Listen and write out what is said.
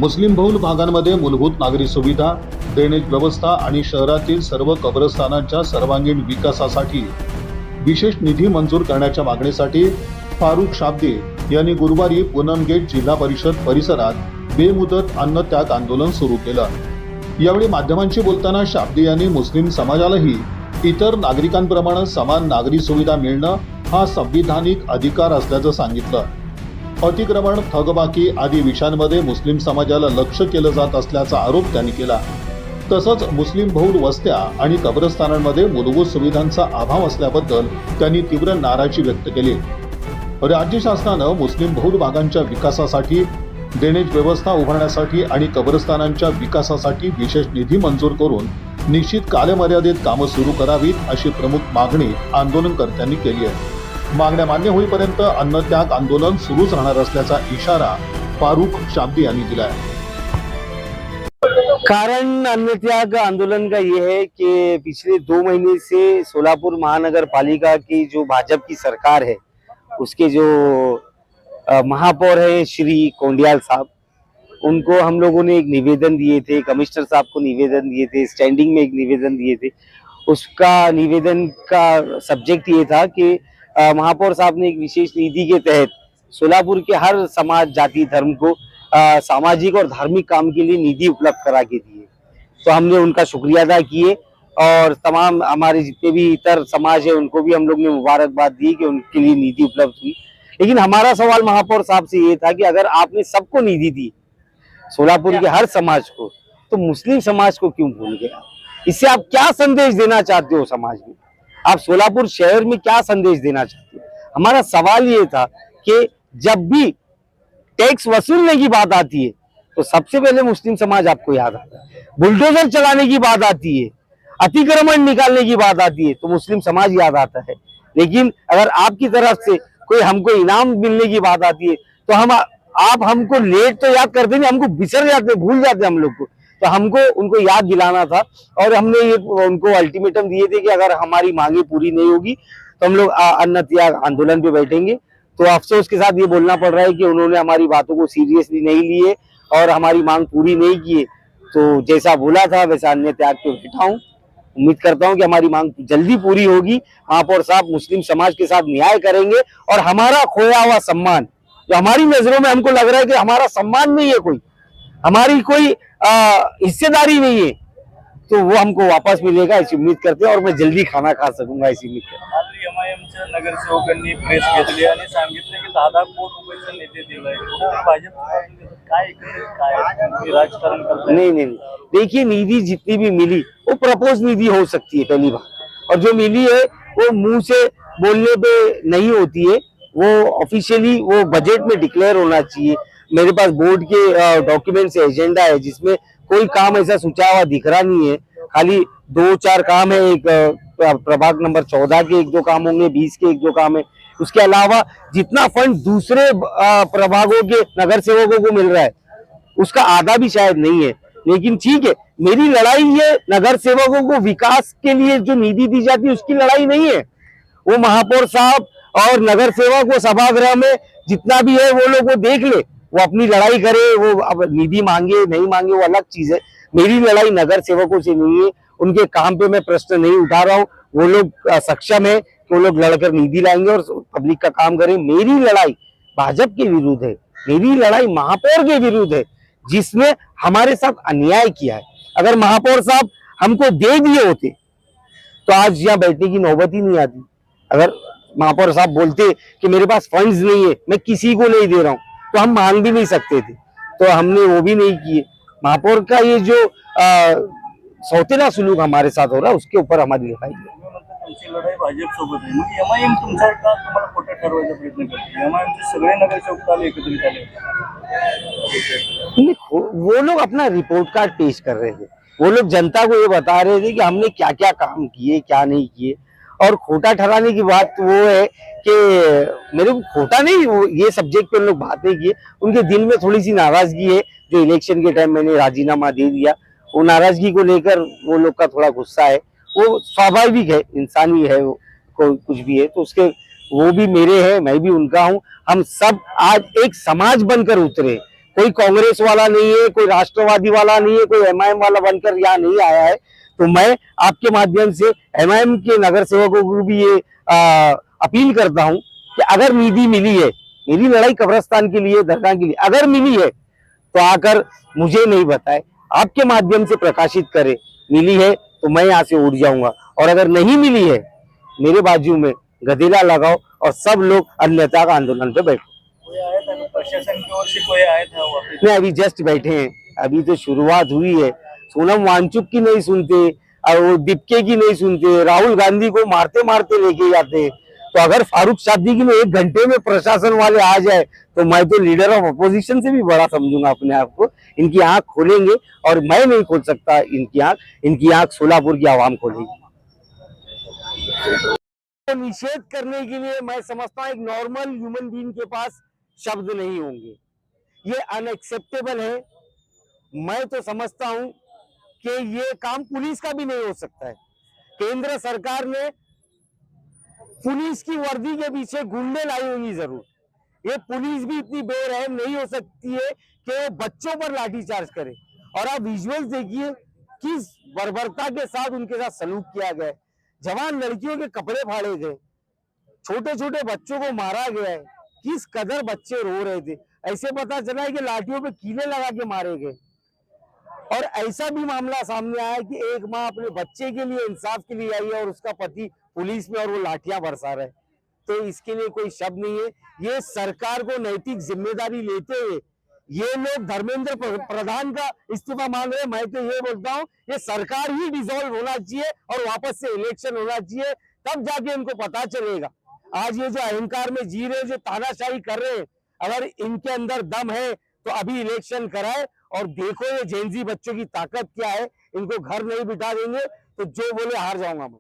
मुस्लिम बहुल भागांमध्ये मूलभूत नागरी सुविधा, ड्रेनेज व्यवस्था आणि शहरातील सर्व कब्रस्थानांच्या सर्वांगीण विकासासाठी विशेष निधी मंजूर करण्याच्या मागणीसाठी फारुख शाब्दी यांनी गुरुवारी पूनम गेट जिल्हा परिषद परिसरात बेमुदत अन्नत्याग आंदोलन सुरू केलं। यावेळी माध्यमांशी बोलताना शाब्दी यांनी मुस्लिम समाजालाही इतर नागरिकांप्रमाणे समान नागरी सुविधा मिळणं हा संविधानिक अधिकार असल्याचं सांगितलं। अतिक्रमण, थकबाकी आदी विषयांमध्ये मुस्लिम समाजाला लक्ष केलं जात असल्याचा आरोप त्यांनी केला। तसंच मुस्लिम बहुल वस्त्या आणि कब्रस्थानांमध्ये मूलभूत सुविधांचा अभाव असल्याबद्दल त्यांनी तीव्र नाराजी व्यक्त केली। राज्य शासनानं मुस्लिम बहुल भागांच्या विकासासाठी, ड्रेनेज व्यवस्था उभारण्यासाठी आणि कब्रस्थानांच्या विकासासाठी विशेष निधी मंजूर करून निश्चित कालमर्यादेत कामं सुरू करावीत अशी प्रमुख मागणी आंदोलनकर्त्यांनी केली आहे। मागण्या मान्य होईपर्यंत अन्नत्याग आंदोलन सुरूच राहणार असल्याचा इशारा फारुख शाब्दी यांनी दिला है। कारण अन्नत्याग आंदोलन का ये है कि पिछले 2 महीने से सोलापुर महानगर पालिका की जो भाजपा की सरकार है, उसके जो महापौर है श्री कोंडियाल साहब, उनको हम लोगों ने एक निवेदन दिए थे, कमिश्नर साहब को निवेदन दिए थे, स्टैंडिंग में एक निवेदन दिए थे। उसका निवेदन का सब्जेक्ट ये था कि महापौर साहब ने एक विशेष निधि के तहत सोलापुर के हर समाज, जाति, धर्म को सामाजिक और धार्मिक काम के लिए निधि उपलब्ध करा के दिए। तो हमने उनका शुक्रिया अदा किए और तमाम हमारे जितने भी इतर समाज है उनको भी हम लोग ने मुबारकबाद दी कि उनके लिए निधि उपलब्ध हुई। लेकिन हमारा सवाल महापौर साहब से ये था कि अगर आपने सबको निधि दी, सोलापुर के हर समाज को, तो मुस्लिम समाज को क्यों भूल गए? इससे आप क्या संदेश देना चाहते हो समाज में? आप सोलापुर शहर में क्या संदेश देना चाहते हो? हमारा सवाल ये था कि जब भी टैक्स वसूलने की बात आती है तो सबसे पहले मुस्लिम समाज आपको याद आता है। बुलडोजर चलाने की बात आती है, अतिक्रमण निकालने की बात आती है तो मुस्लिम समाज याद आता है। लेकिन अगर आपकी तरफ से कोई हमको इनाम मिलने की बात आती है तो आप हमको लेट तो याद करते नहीं, हमको बिसर जाते, भूल जाते हम लोग को। तो हमको उनको याद दिलाना था और हमने ये उनको अल्टीमेटम दिए थे कि अगर हमारी मांगे पूरी नहीं होगी तो हम लोग अन्न त्याग आंदोलन पे बैठेंगे। तो अफसोस के साथ ये बोलना पड़ रहा है कि उन्होंने हमारी बातों को सीरियसली नहीं लिए और हमारी मांग पूरी नहीं की। तो जैसा बोला था वैसा अन्न त्याग पे बैठा हूँ। उम्मीद करता हूँ कि हमारी मांग जल्दी पूरी होगी। महापौर साहब मुस्लिम समाज के साथ न्याय करेंगे और हमारा खोया हुआ सम्मान, जो हमारी नजरों में हमको लग रहा है कि हमारा सम्मान नहीं है, कोई हमारी कोई हिस्सेदारी नहीं है, तो वो हमको वापस मिलेगा ऐसी उम्मीद करते हैं और मैं जल्दी खाना खा सकूंगा ऐसी उम्मीद करते हैं। एमआयएमच्या नगरसेवकांनी प्रेस घेतली आणि सांगितलं की 10 कोटी रुपयाचा निधी दिलाय। काय राजकारण करताय? नहीं, देखिए निधि जितनी भी मिली वो प्रपोज निधि हो सकती है पहली बात, और जो मिली है वो मुंह से बोलने पे नहीं होती है, वो ऑफिशियली वो बजट में डिक्लेयर होना चाहिए। मेरे पास बोर्ड के डॉक्यूमेंट्स एजेंडा है जिसमें कोई काम ऐसा सोचा हुआ दिख रहा नहीं है, खाली 2-4 काम है। एक प्रभाग नंबर 14 के 1-2 काम होंगे, 20 के 1-2 काम है। उसके अलावा जितना फंड दूसरे प्रभागों के नगर सेवकों को मिल रहा है उसका आधा भी शायद नहीं है। लेकिन ठीक है, मेरी लड़ाई ये नगर सेवकों को विकास के लिए जो निधि दी जाती है उसकी लड़ाई नहीं है। वो महापौर साहब और नगर सेवक वो सभागृह में जितना भी है वो लोग वो देख ले, वो अपनी लड़ाई करे, वो अब निधि मांगे नहीं मांगे वो अलग चीज है। मेरी लड़ाई नगर सेवकों से नहीं है, उनके काम पे मैं प्रश्न नहीं उठा रहा हूँ। वो लोग सक्षम है कि वो लोग लड़कर निधि लाएंगे और पब्लिक का काम करें। मेरी लड़ाई भाजपा के विरुद्ध है, मेरी लड़ाई महापौर के विरुद्ध है जिसने हमारे साथ अन्याय किया है। अगर महापौर साहब हमको दे दिए होते तो आज यहाँ बैठने की नौबत ही नहीं आती। अगर महापौर साहब बोलते कि मेरे पास फंड्स नहीं है, मैं किसी को नहीं दे रहा हूँ, तो हम मांग भी नहीं सकते थे, तो हमने वो भी नहीं किए। महापौर का ये जो सौतेला सुलूक हमारे साथ हो रहा है उसके ऊपर हमारी लड़ाई है। तुमची लढाई भाजप सोबत आहे, मग एमआयएम तुमच्यावर का तुम्हाला खोटं ठरवायचा प्रयत्न करते? एमआयएमचे सगळे नगरसेवक काल एकत्रित आले होते। वो लोग अपना रिपोर्ट कार्ड पेश कर रहे थे, वो लोग जनता को ये बता रहे थे कि हमने क्या क्या काम किए क्या नहीं किए। और खोटा ठहराने की बात वो है कि मेरे को खोटा नहीं, वो ये सब्जेक्ट पे उन लोग बात नहीं किए। उनके दिल में थोड़ी सी नाराजगी है, जो इलेक्शन के टाइम मैंने राजीनामा दे दिया, वो नाराजगी को लेकर वो लोग का थोड़ा गुस्सा है। वो स्वाभाविक है, इंसानी है, वो कुछ भी है तो उसके वो भी मेरे हैं, मैं भी उनका हूँ। हम सब आज एक समाज बनकर उतरे, कोई कांग्रेस वाला नहीं है, कोई राष्ट्रवादी वाला नहीं है, कोई एमआईएम वाला बनकर यहाँ नहीं आया है। तो मैं आपके माध्यम से एमआईएम के नगर सेवकों को भी ये अपील करता हूँ कि अगर निधि मिली है, मेरी लड़ाई कब्रिस्तान के लिए, दरगाह के लिए, अगर मिली है तो आकर मुझे नहीं बताए, आपके माध्यम से प्रकाशित करे। मिली है तो मैं यहाँ से उठ जाऊंगा, और अगर नहीं मिली है मेरे बाजू में गदेला लगाओ और सब लोग अन्यथा का आंदोलन पे बैठो। कोई आया था प्रशासन की ओर से, कोई आया था वहाँ पे? नहीं, अभी जस्ट बैठे हैं, अभी तो शुरुआत हुई है। सोनम वांगचुक की नहीं सुनते और वो दीपके की नहीं सुनते, राहुल गांधी को मारते मारते लेके जाते। तो अगर फारूक सिद्दीकी में 1 घंटे में प्रशासन वाले आ जाए तो मैं तो लीडर ऑफ अपोजिशन से भी बड़ा समझूंगा अपने आप को। इनकी आंख खोलेंगे, और मैं नहीं खोल सकता इनकी आंख सोलापुर की आवाम खोलेगी। तो निषेध करने के लिए मैं समझता हूँ एक नॉर्मल ह्यूमन बीइंग के पास शब्द नहीं होंगे। ये अनएक्सेप्टेबल है। मैं तो समझता हूं कि ये काम पुलिस का भी नहीं हो सकता है। केंद्र सरकार ने पुलिस की वर्दी के पीछे गुंडे लाई होंगी जरूर। ये पुलिस भी इतनी बेरहम नहीं हो सकती है कि वो बच्चों पर लाठीचार्ज करे। और आप विजुअल्स देखिए किस बर्बरता के साथ उनके साथ सलूक किया गया है। जवान लड़कियों के कपड़े फाड़े गए, छोटे छोटे बच्चों को मारा गया है। किस कदर बच्चे रो रहे थे। ऐसे पता चला है कि लाठियों पे कीले लगा के मारे गए। और ऐसा भी मामला सामने आया कि एक माँ अपने बच्चे के लिए इंसाफ के लिए आई है और उसका पति पुलिस में, और वो लाठियां बरसा रहे। तो इसके लिए कोई शब्द नहीं है। ये सरकार को नैतिक जिम्मेदारी लेते हुए ये लोग धर्मेंद्र प्रधान का इस्तीफा मांग रहे हैं। मैं तो ये बोलता हूँ ये सरकार ही डिसॉल्व होना चाहिए और वापस से इलेक्शन होना चाहिए, तब जाके इनको पता चलेगा। आज ये जो अहंकार में जी रहे, जो तानाशाही कर रहे हैं, अगर इनके अंदर दम है तो अभी इलेक्शन कराए और देखो ये जेनजी बच्चों की ताकत क्या है। इनको घर नहीं बिठा देंगे तो जो बोले हार जाऊंगा मैं।